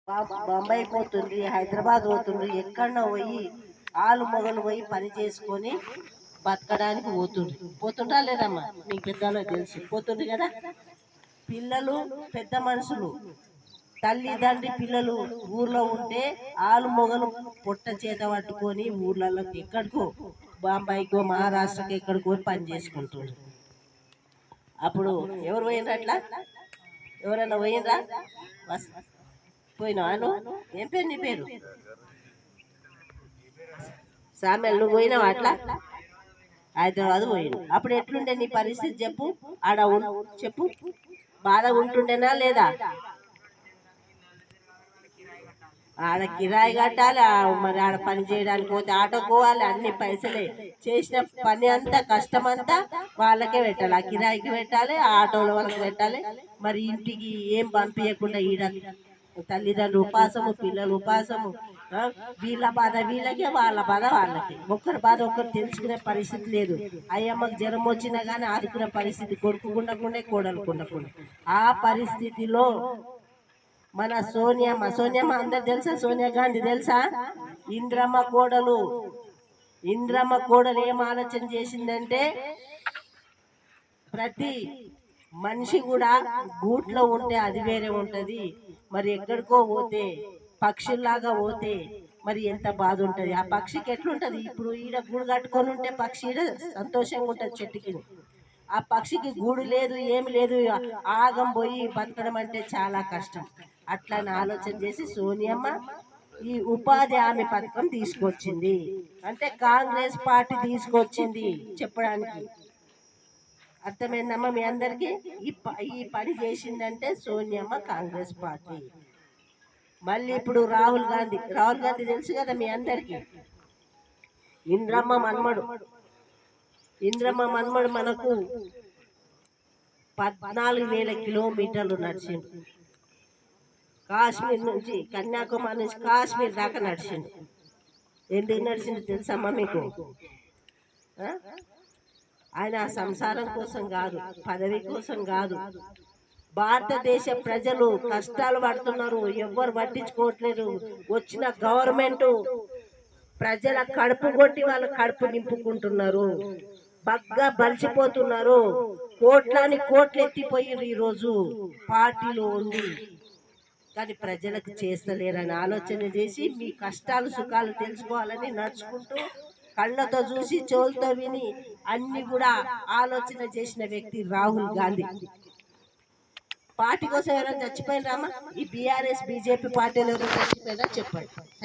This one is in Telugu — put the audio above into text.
బొంబాయి పోతుండ్రి, హైదరాబాద్ పోతుండ్రి, ఎక్కడో పోయి ఆలు మొగలు పోయి పని చేసుకొని బతకడానికి పోతుండ్రా లేదమ్మా? మీకు పెద్దలో తెలుసు పోతుండ్రు కదా. పిల్లలు పెద్ద మనుషులు తల్లిదండ్రి పిల్లలు ఊర్లో ఉంటే ఆలు మొగలు పొట్ట చేత పట్టుకొని ఊర్లలోకి ఎక్కడికో బాంబాయికో మహారాష్ట్రకి ఎక్కడికో పని చేసుకుంటుండ్రు. అప్పుడు ఎవరు పోయినరా? అట్లా ఎవరైనా పోయినరా? పోయినావా నువ్వు? ఏం పేరు నీ పేరు? సామెల్. నువ్వు పోయినావా అట్లా? హైదరాబాద్ పోయినావు. అప్పుడు ఎట్లుండే నీ పరిస్థితి చెప్పు. ఆడ చెప్పు, బాధ ఉంటుండేనా లేదా? ఆడ కిరాయి కట్టాలి, మరి ఆడ పని చేయడానికి పోతే ఆటో పోవాలి, అన్ని పైసలే. చేసిన పని అంతా కష్టమంతా వాళ్ళకే పెట్టాలి, ఆ కిరాయికి పెట్టాలి, ఆ ఆటోల వాళ్ళకి పెట్టాలి. మరి ఇంటికి ఏం పంపించకుండా ఈడ తల్లిదండ్రులు ఉపాసము, పిల్లలు ఉపాసము. వీళ్ళ బాధ వీళ్ళకే, వాళ్ళ బాధ వాళ్ళకి. ఒక్కరి బాధ ఒక్కరు తెలుసుకునే పరిస్థితి లేదు. అయ్యమ్మకి జ్వరం వచ్చినా కానీ ఆదుకునే పరిస్థితి కొడుకుండకుండా కోడలుకుండకుండా ఆ పరిస్థితిలో మన సోనియమ్మ అందరు తెలుసా? సోనియా గాంధీ తెలుసా? ఇంద్రమ్మ కోడలు ఏం ఆలోచన చేసిందంటే ప్రతి మనిషి కూడా గూట్లో ఉంటే అది వేరే ఉంటది, మరి ఎక్కడికో పోతే పక్షుల్లాగా పోతే మరి ఎంత బాధ ఉంటది. ఆ పక్షికి ఎట్లుంటది? ఇప్పుడు ఈడ గూడు కట్టుకొని ఉంటే పక్షి ఈడ సంతోషంగా ఉంటది చెట్టుకి. ఆ పక్షికి గూడు లేదు, ఏమి లేదు, ఆగం పోయి బతకడం అంటే చాలా కష్టం. అట్లని ఆలోచన చేసి సోనియమ్మ ఈ ఉపాధి హామీ పథకం తీసుకొచ్చింది. అంటే కాంగ్రెస్ పార్టీ తీసుకొచ్చింది చెప్పడానికి. అర్థమైందమ్మా మీ అందరికీ? ఈ పని చేసిందంటే సోనియమ్మ, కాంగ్రెస్ పార్టీ. మళ్ళీ ఇప్పుడు రాహుల్ గాంధీ తెలుసు కదా మీ అందరికీ. ఇంద్రమ్మ మన్మడు మనకు 14,000 కిలోమీటర్లు నడిచిండు. కాశ్మీర్ నుంచి కన్యాకుమారి నుంచి కాశ్మీర్ దాకా నడిచిండు. ఎందుకు నడిచిండు తెలుసమ్మా మీకు? ఆయన సంసారం కోసం కాదు, పదవి కోసం కాదు. భారతదేశ ప్రజలు కష్టాలు పడుతున్నారు, ఎవ్వరు పట్టించుకోవట్లేదు. వచ్చిన గవర్నమెంట్ ప్రజల కడుపు కొట్టి వాళ్ళ కడుపు నింపుకుంటున్నారు, బగ్గా బలిసిపోతున్నారు. కోట్లు ఎత్తిపోయారు ఈరోజు పార్టీలో ఉండి, కానీ ప్రజలకు చేస్తలేరని ఆలోచన చేసి మీ కష్టాలు సుఖాలు తెలుసుకోవాలని నడుచుకుంటూ కళ్ళతో చూసి చెవులతో విని అన్ని కూడా ఆలోచన చేసిన వ్యక్తి రాహుల్ గాంధీ. పార్టీ కోసం ఎవరైనా చచ్చిపోయినారామా? ఈ బీఆర్ఎస్ బీజేపీ పార్టీలు ఎవరైనా చచ్చిపోయినా చెప్పండి.